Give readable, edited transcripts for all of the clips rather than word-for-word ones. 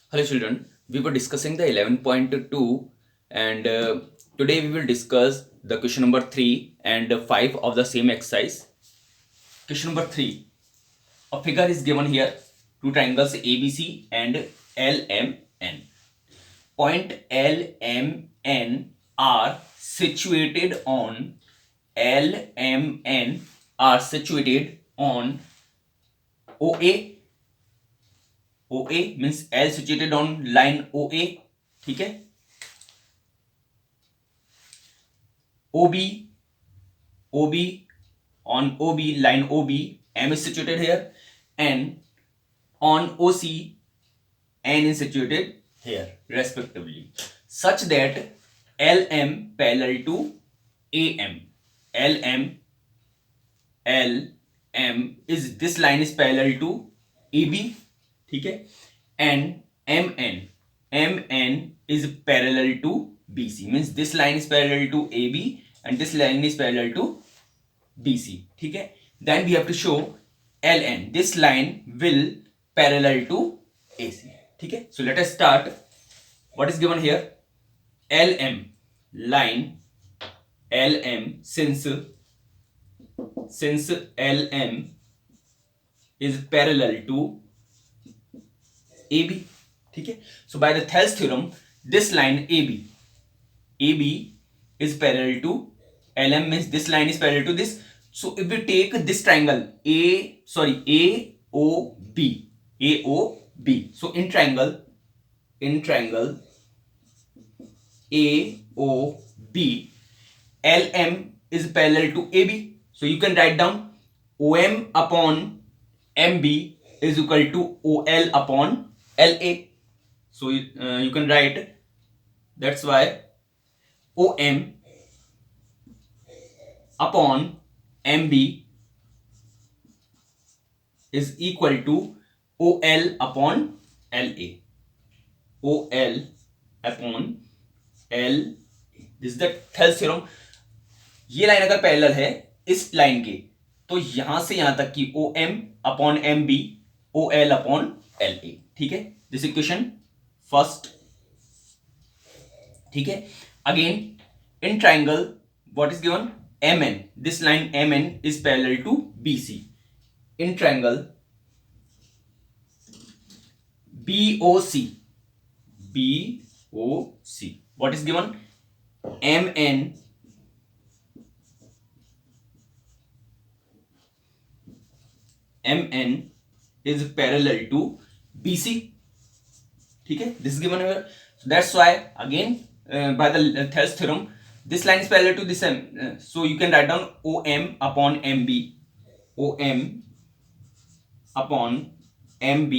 Hello children, we were discussing the 11.2 and today we will discuss the question number 3 and 5 of the same exercise. Question number 3. A figure is given here, two triangles ABC and LMN. Point LMN are situated on LMN are situated on OA. OA means L situated on line OA, ठीक है. OB on OB line OB, M is situated here, and on OC N is situated here respectively, such that LM parallel to AM. LM is this line is parallel to AB, ठीक है, and MN is parallel to BC, means this line is parallel to AB and this line is parallel to BC, ठीक है. Then we have to show LN, this line will parallel to AC, ठीक है. So let us start. What is given here? LM line LM, since LM is parallel to AB, ठीक है. So by the Thales theorem, this line AB is parallel to LM, means this line is parallel to this. So if we take this triangle AOB, so in triangle AOB, LM is parallel to AB. So you can write down OM upon MB is equal to OL upon LA. So you can write, that's why OM upon MB is equal to OL upon LA. OL upon L. This is the Thales theorem. ये line अगर parallel है इस line के, तो यहां से यहां तक की OM upon MB OL upon LA, ठीक है. दिस इक्वेशन फर्स्ट, ठीक है. Again in triangle what is given? MN, this line MN is parallel to BC. In triangle BOC, what is given? MN is parallel to BC, ठीक है. This is given here. So that's why again by the Thales theorem, this line is parallel to this so you can write down OM upon MB. OM upon MB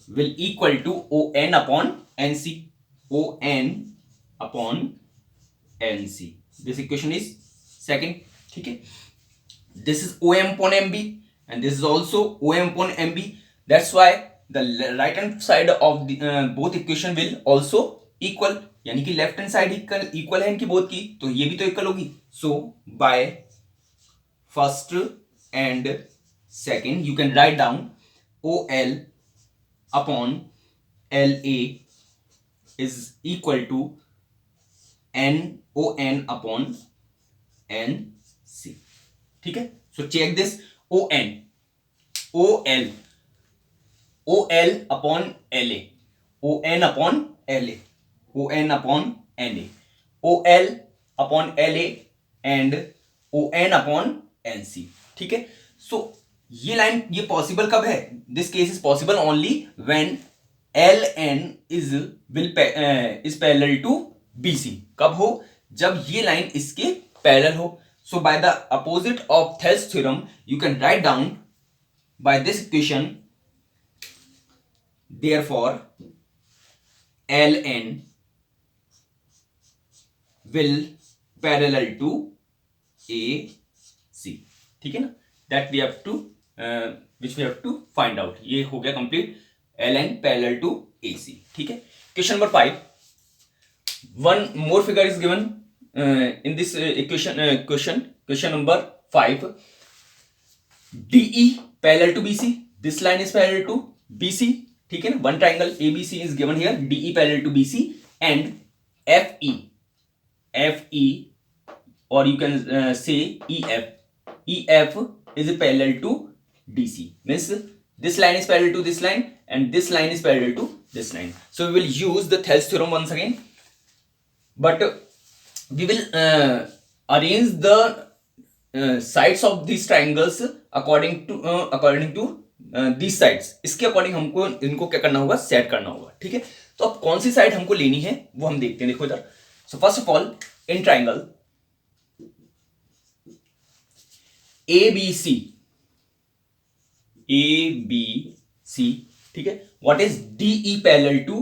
will equal to ON upon NC. ON upon NC. This equation is second, ठीक है. This is OM upon MB and this is also OM upon MB. That's why the right hand side of the both equation will also equal, यानी कि left hand side equal है इनकी both की, तो ये भी तो इक्वल होगी. So by first and second you can write down OL upon LA is equal to ON upon NC, ठीक है. So check this. OL upon LA, ON upon LA, ON upon NA, OL upon LA and ON upon NC, ठीक है. सो ये line ये possible कब है? This case is possible only when LN is parallel to BC. कब हो? जब ये लाइन इसके पैरेलल हो. So by the opposite of Thales theorem, you can write down by this equation, therefore LN will parallel to AC, ठीक है ना. That we have to which we have to find out. ये हो गया complete. LN parallel to AC, ठीक है. Question number 5. One more figure is given in this question number 5. DE parallel to BC. This line is parallel to BC ठीक है ना. One triangle ABC is given here, DE parallel to BC and FE or you can say EF is parallel to DC, means this line is parallel to this line and this line is parallel to this line. So we will use the Thales theorem once again, but we will arrange the sides of these triangles according to these sides. इसके according हमको इनको क्या करना होगा, set करना होगा. ठीक है, तो अब कौन सी साइड हमको लेनी है वो हम देखते हैं. देखो इधर. So first of all in triangle ABC, ठीक है, what is DE parallel to,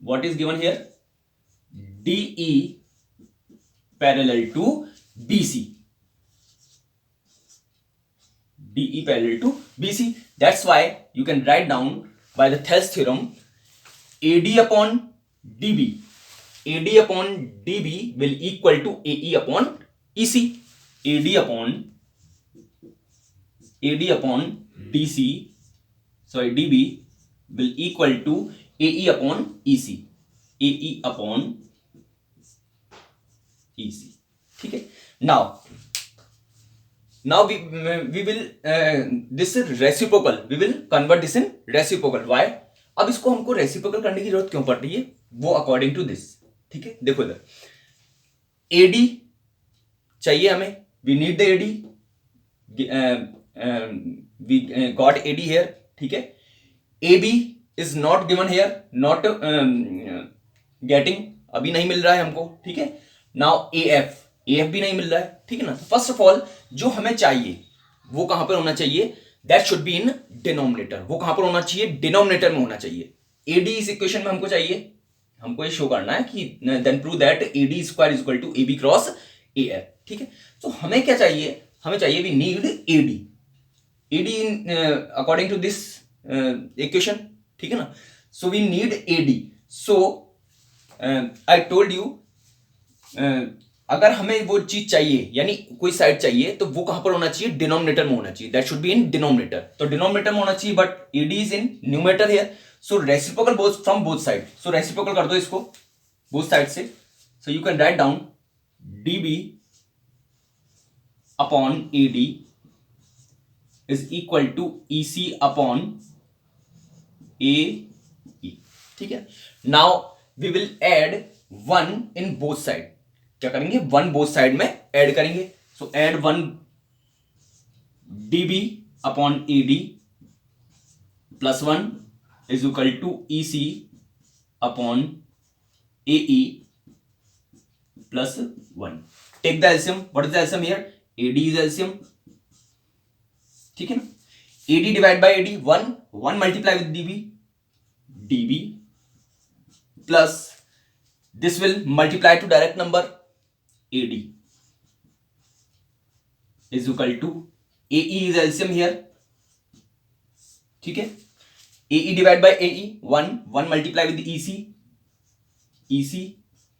what is given here, DE parallel to BC, DE parallel to BC. That's why you can write down by the Thales theorem AD upon DB, AD upon DB will equal to AE upon EC, AD upon DC, sorry, DB will equal to AE upon EC, AE upon EC. ठीक है. Now we will this reciprocal, we will convert this in reciprocal. Why? अब इसको हमको reciprocal करने की जरूरत क्यों पड़ रही है, वो अकॉर्डिंग टू दिस. ठीक है, देखो इधर AD चाहिए हमें, we need the AD, we got AD here. ठीक है, AB is not given here, not getting, अभी नहीं मिल रहा है हमको. ठीक है, now AF भी नहीं मिल रहा है. ठीक है ना. फर्स्ट ऑफ ऑल जो हमें चाहिए वो कहां पर होना चाहिए, that should be in denominator. वो कहां पर होना चाहिए, डिनोमिनेटर में होना चाहिए. AD इस इक्वेशन में हमको चाहिए, हमको ये शो करना है कि then prove that AD square is equal to AB cross AF. ठीक है, तो हमें क्या चाहिए, हमें चाहिए we need AD in according to this equation. ठीक है ना. so we need AD. so I told you अगर हमें वो चीज चाहिए यानी कोई साइड चाहिए तो वो कहां पर होना चाहिए, डिनोमिनेटर में होना चाहिए. That should be in denominator. तो डिनोमिनेटर में होना चाहिए, but AD is in numerator here. So reciprocal both from both side. So reciprocal कर दो इसको बोथ साइड से. सो you can write down DB upon AD is equal to EC upon AE. ठीक है. Now we will add 1 in both side. क्या करेंगे, 1 both side में add करेंगे. so add 1 DB upon AD plus 1 is equal to EC upon AE plus 1. take the LCM. what is the LCM here, AD is LCM. ठीक है ना. AD divide by AD 1 multiply with DB plus this will multiply to direct number AD is equal to AE is LCM here. ठीक है, AE divide by AE 1 multiply with EC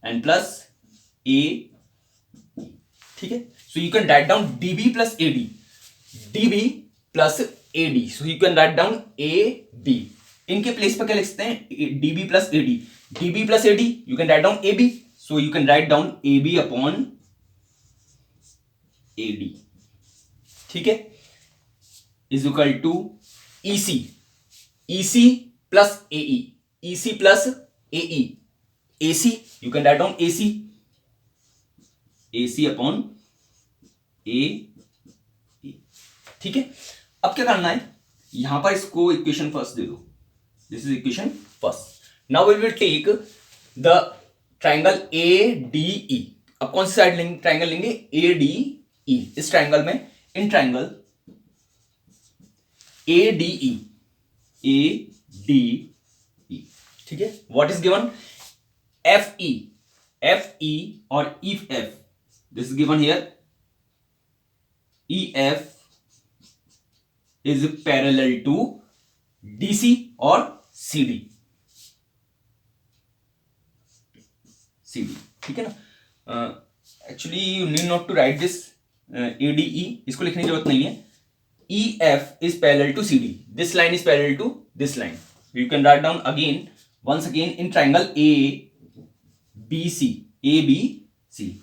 and plus AE. ठीक है, so you can write down DB plus AD, DB plus AD. So you can write down AB. इनके place पर क्या लिख सकते हैं, DB plus AD, DB plus AD you can write down AB. So you can write down AB upon AD. ठीक है, is equal to EC plus AE, EC plus AE, AC you can write down AC upon AE. ठीक है, अब क्या करना है, यहां पर इसको इक्वेशन फर्स्ट दे दो. This is equation first. Now we will take the triangle ADE. अब कौन सी साइड लेंगे, ट्राइंगल लेंगे ADE. इस ट्राइंगल में इन ट्राइंगल ADE, ठीक है, व्हाट इज गिवन, FE और EF. This is given here, EF is parallel to DC or CD. ठीक है ना. Actually you need not to write this ADE, इसको लिखने की जरूरत नहीं है. EF is parallel to CD. This line is parallel to this line. you can write down again once again in triangle ABC, ABC,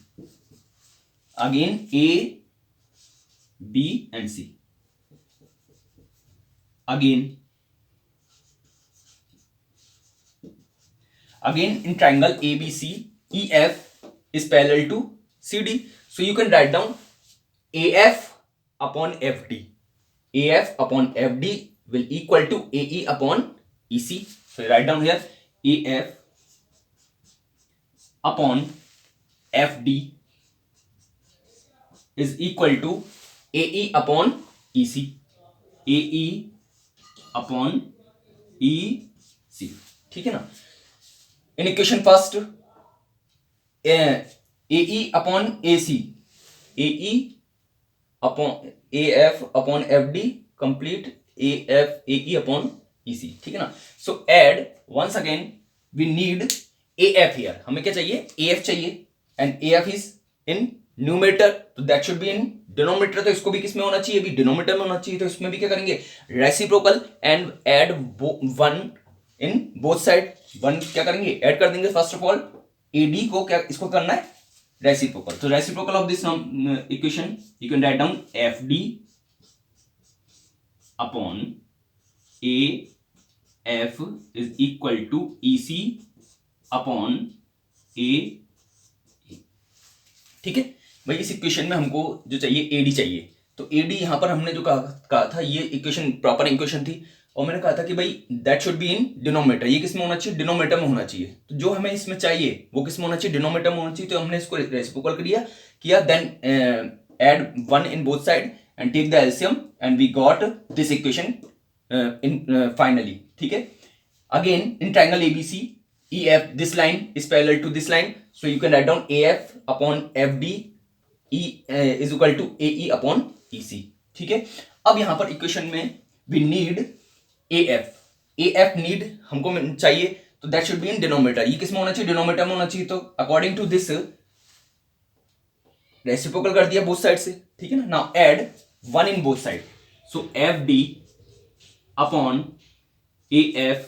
again A, B and C, again in triangle ABC, EF is parallel to CD. So you can write down AF upon FD. AF upon FD will equal to AE upon EC. So write down here AF upon FD is equal to AE upon EC. AE upon EC. ठीक है ना. In equation first, AE upon AC, AE upon AF upon FD complete AF AE upon EC. ठीक है ना. So add once again we need AF here. हमें क्या चाहिए? AF चाहिए and AF is in numerator, तो that should be in denominator. तो इसको भी किस में होना चाहिए? भी डिनोमिनेटर में होना चाहिए. तो इसमें भी क्या करेंगे? Reciprocal and add one in both side. One क्या करेंगे? ऐड कर देंगे. फर्स्ट ऑफ ऑल AD को क्या इसको करना है? रेसिप्रोकल. तो reciprocal of this equation you can write down FD upon AF is equal to EC upon A. ठीक है भाई. इस इक्वेशन में हमको जो चाहिए AD चाहिए. तो AD यहां पर हमने जो कहा था ये इक्वेशन प्रॉपर इक्वेशन थी और मैंने कहा था कि भाई that should be in denominator. ये किस में होना चाहिए? डिनोमिनेटर में होना चाहिए. तो जो हमें इसमें चाहिए वो किस में होना चाहिए? डिनोमिनेटर में होना चाहिए. तो हमने इसको रेसिप्रोकल किया then add one in both side and take the LCM and we got this equation in finally. ठीक है. Again in triangle ABC EF this line is parallel to this line. So you can write down AF upon FD is equal to AE upon EC. ठीक है. अब यहां पर equation में we need AF need हमको चाहिए. तो that should be in denominator. ये किस में होना चाहिए? डिनोमिनेटर में होना चाहिए. तो अकॉर्डिंग टू दिस रेसिप्रोकल कर दिया बोथ साइड से. ठीक है ना. Now add one in both side. So FD upon AF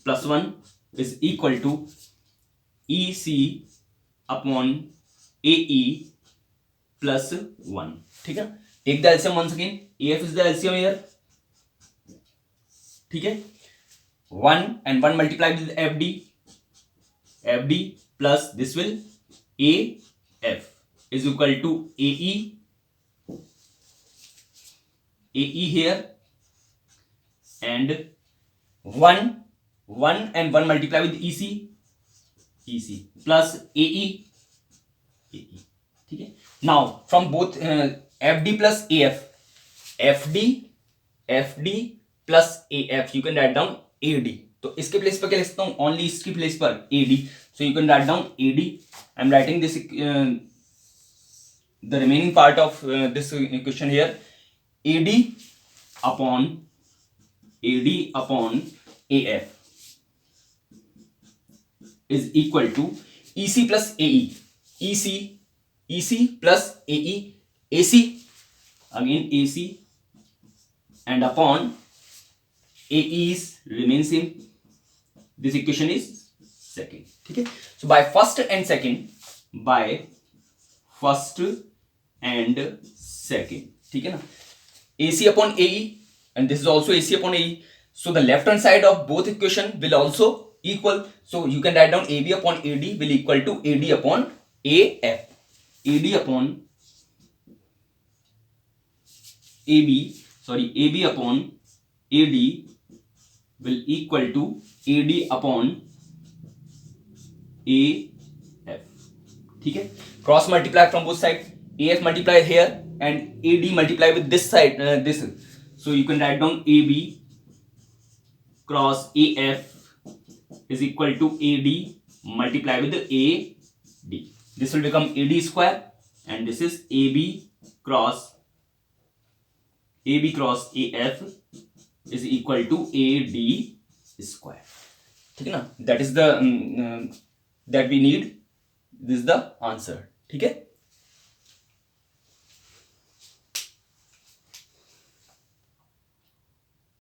plus one is equal to EC upon AE plus one. ठीक है. Take the LCM once again. AF is the LCM here. ठीक है. One and one multiply with FD plus this will AF is equal to AE here and 1 and 1 multiply with EC plus AE. ठीक है. Now from both FD plus AF, FD plus AF you can write down AD. तो इसके place पर क्या लिखता हूं? Only इसकी place पर AD. So you can write down AD. I'm writing this the remaining part of this equation here. AD upon AF is equal to EC plus AE. EC plus AE. AC again AC and upon AE is remain same. This equation is second. ठीक है. So by first and second. ठीक है ना. AC upon AE and this is also AC upon AE. So the left hand side of both equation will also equal. So you can write down AB upon AD will equal to AD upon AF. AB upon AB upon AD will equal to AD upon AF. ठीक है. Cross multiply from both sides. AF multiply here and AD multiply with this side. This. So you can write down AB cross AF is equal to AD multiply with AD. This will become AD square and this is AB cross AF is equal to AD square. ठीक है ना. That is the that we need. This is the answer. ठीक है.